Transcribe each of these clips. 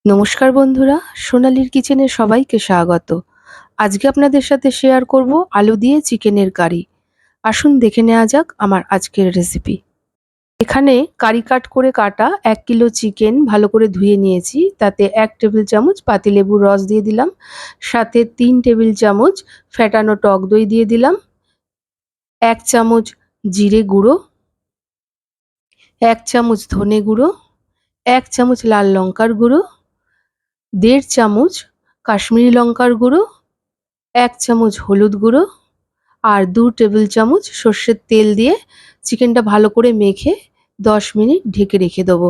নমস্কার বন্ধুরা, সোনালীর কিচেনে সবাইকে স্বাগত। আজকে আপনাদের সাথে শেয়ার করব আলু দিয়ে চিকেনের কারি। আসুন দেখে নেওয়া যাক আমার আজকের রেসিপি। এখানে কারি কাট করে কাটা 1 কিলো চিকেন ভালো করে ধুয়ে নিয়েছি। তাতে 1 টেবিল চামচ পাতিলেবুর রস দিয়ে দিলাম, সাথে 3 টেবিল চামচ ফ্যাটানো টক দই দিয়ে দিলাম, 1 চামচ জিরে গুঁড়ো, 1 চামচ ধনে গুঁড়ো, 1 চামচ লাল লঙ্কার গুঁড়ো, 1.5 চামচ কাশ্মীরি লঙ্কার গুঁড়ো, 1 চামচ হলুদ গুঁড়ো আর 2 টেবিল চামচ সর্ষের তেল দিয়ে চিকেনটা ভালো করে মেখে 10 মিনিট ঢেকে রেখে দেবো।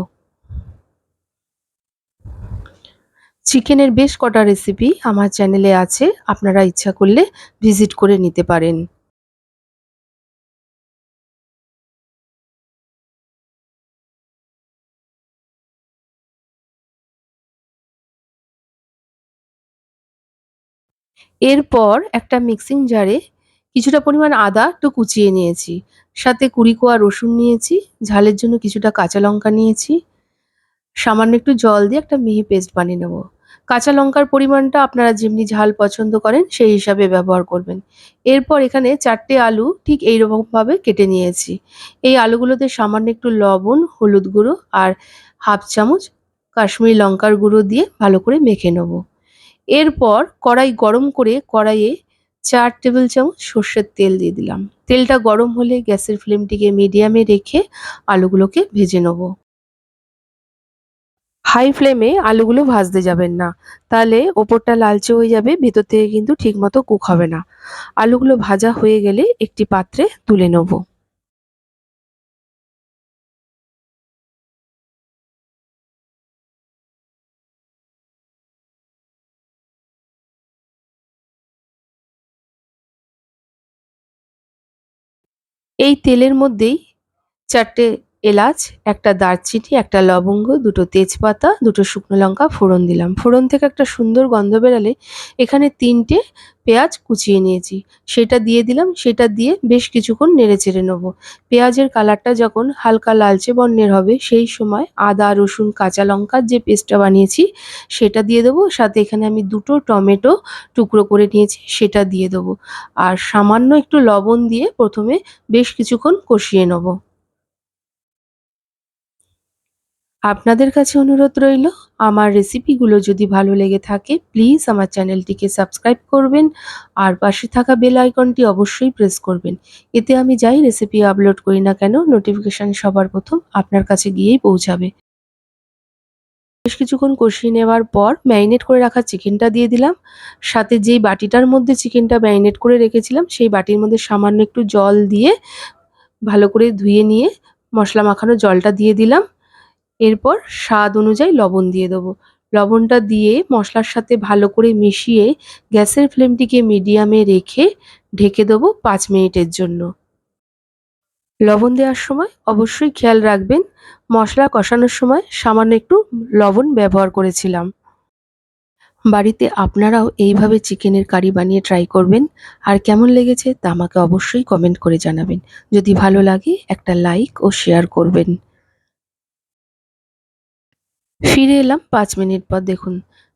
চিকেনের বেশ কটা রেসিপি আমার চ্যানেলে আছে, আপনারা ইচ্ছা করলে ভিজিট করে নিতে পারেন। এরপর একটা মিক্সিং জারে কিছুটা পরিমাণ আদা একটু কুচিয়ে নিয়েছি, সাথে 20 কোয়া রসুন নিয়েছি, ঝালের জন্য কিছুটা কাঁচা লঙ্কা নিয়েছি, সামান্য একটু জল দিয়ে একটা মিহি পেস্ট বানিয়ে নেব। কাঁচা লঙ্কার পরিমাণটা আপনারা যেমনি ঝাল পছন্দ করেন সেই হিসাবে ব্যবহার করবেন। এরপর এখানে 4টে আলু ঠিক এইরকমভাবে কেটে নিয়েছি। এই আলুগুলোতে সামান্য একটু লবণ, হলুদ গুঁড়ো আর 1/2 চামচ কাশ্মীরি লঙ্কার গুঁড়ো দিয়ে ভালো করে মেখে নেব। এরপর কড়াই গরম করে কড়াইয়ে 4 টেবিল চামচ সর্ষের তেল দিয়ে দিলাম। তেলটা গরম হলে গ্যাসের ফ্লেমটিকে মিডিয়ামে রেখে আলুগুলোকে ভেজে নেব। হাই ফ্লেমে আলুগুলো ভাজতে যাবেন না, তাহলে ওপরটা লালচে হয়ে যাবে, ভেতর থেকে কিন্তু ঠিকমতো কুক হবে না। আলুগুলো ভাজা হয়ে গেলে একটি পাত্রে তুলে নেব। এই তেলের মধ্যেই 4টে এলাচ, একটা দারচিনি, একটা লবঙ্গ, 2টো তেজপাতা, 2টো শুকনো লঙ্কা ফোড়ন দিলাম। ফোড়ন থেকে একটা সুন্দর গন্ধ বেরালে এখানে 3টে পেঁয়াজ কুচিয়ে নিয়েছি, সেটা দিয়ে দিলাম। সেটা দিয়ে বেশ কিছুক্ষণ নেড়েচেড়ে নেবো। পেঁয়াজের কালারটা যখন হালকা লালচে বর্ণের হবে সেই সময় আদা, রসুন, কাঁচা লঙ্কার যে পেস্টটা বানিয়েছি সেটা দিয়ে দেবো। সাথে এখানে আমি 2টো টমেটো টুকরো করে নিয়েছি সেটা দিয়ে দেবো। আর সামান্য একটু লবণ দিয়ে প্রথমে বেশ কিছুক্ষণ কষিয়ে নেবো। আপনাদের কাছে অনুরোধ রইল, আমার রেসিপিগুলো যদি ভালো লেগে থাকে প্লিজ আমার চ্যানেলটিকে সাবস্ক্রাইব করবেন আর পাশে থাকা বেল আইকনটি অবশ্যই প্রেস করবেন। এতে আমি যাই রেসিপি আপলোড করি না কেন নোটিফিকেশন সবার প্রথম আপনার কাছে গিয়েই পৌঁছাবে। বেশ কিছুক্ষণ কষিয়ে নেওয়ার পর ম্যারিনেট করে রাখা চিকেনটা দিয়ে দিলাম। সাথে যেই বাটিটার মধ্যে চিকেনটা ম্যারিনেট করে রেখেছিলাম সেই বাটির মধ্যে সামান্য একটু জল দিয়ে ভালো করে ধুয়ে নিয়ে মশলা মাখানো জলটা দিয়ে দিলাম। এরপর স্বাদ অনুযায়ী লবণ দিয়ে দেবো। লবণটা দিয়ে মশলার সাথে ভালো করে মিশিয়ে গ্যাসের ফ্লেমটিকে মিডিয়ামে রেখে ঢেকে দেবো 5 মিনিটের জন্য। লবণ দেওয়ার সময় অবশ্যই খেয়াল রাখবেন, মশলা কষানোর সময় সামান্য একটু লবণ ব্যবহার করেছিলাম। বাড়িতে আপনারাও এইভাবে চিকেনের কারি বানিয়ে ট্রাই করবেন, আর কেমন লেগেছে তা আমাকে অবশ্যই কমেন্ট করে জানাবেন। যদি ভালো লাগে একটা লাইক ও শেয়ার করবেন। ফিরে এলাম 5 মিনিট পর। দেখুন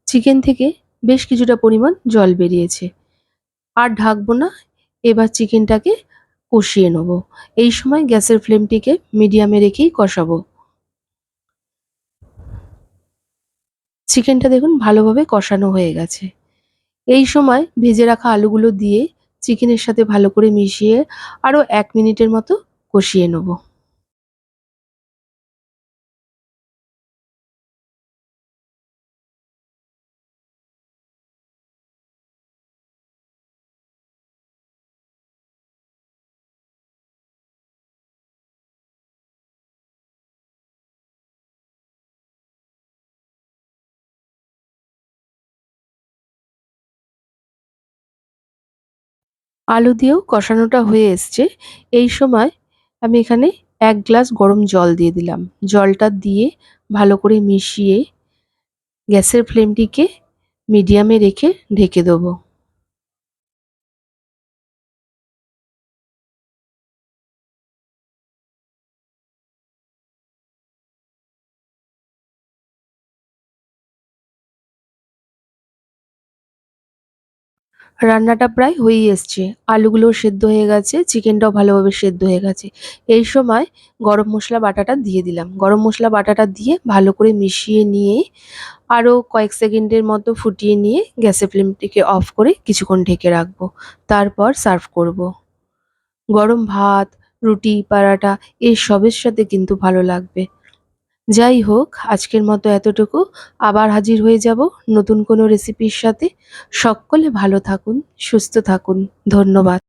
চিকেন থেকে বেশ কিছুটা পরিমাণ জল বেরিয়েছে। আর ঢাকবো না, এবার চিকেনটাকে কষিয়ে নেবো। এই সময় গ্যাসের ফ্লেমটিকে মিডিয়ামে রেখেই কষাবো। চিকেনটা দেখুন ভালোভাবে কষানো হয়ে গেছে। এই সময় ভেজে রাখা আলুগুলো দিয়ে চিকেনের সাথে ভালো করে মিশিয়ে আরও 1 মিনিটের মতো কষিয়ে নেবো। আলু দিয়েও কষানোটা হয়ে এসছে। এই সময় আমি এখানে 1 গ্লাস গরম জল দিয়ে দিলাম। জলটা দিয়ে ভালো করে মিশিয়ে গ্যাসের ফ্লেমটিকে মিডিয়ামে রেখে ঢেকে দেবো। রান্নাটা প্রায় হয়েই এসছে। আলুগুলোও সেদ্ধ হয়ে গেছে, চিকেনটাও ভালোভাবে সেদ্ধ হয়ে গেছে। এই সময় গরম মশলা বাটাটা দিয়ে দিলাম। গরম মশলা বাটাটা দিয়ে ভালো করে মিশিয়ে নিয়ে আরও কয়েক সেকেন্ডের মতো ফুটিয়ে নিয়ে গ্যাসের ফ্লেমটিকে অফ করে কিছুক্ষণ ঢেকে রাখবো। তারপর সার্ভ করব। গরম ভাত, রুটি, পরাটা এসবের সাথে কিন্তু ভালো লাগবে। যাই হোক, আজকের মতো এতটুকু। আবার হাজির হয়ে যাব নতুন কোনো রেসিপির সাথে। সকলে ভালো থাকুন, সুস্থ থাকুন। ধন্যবাদ।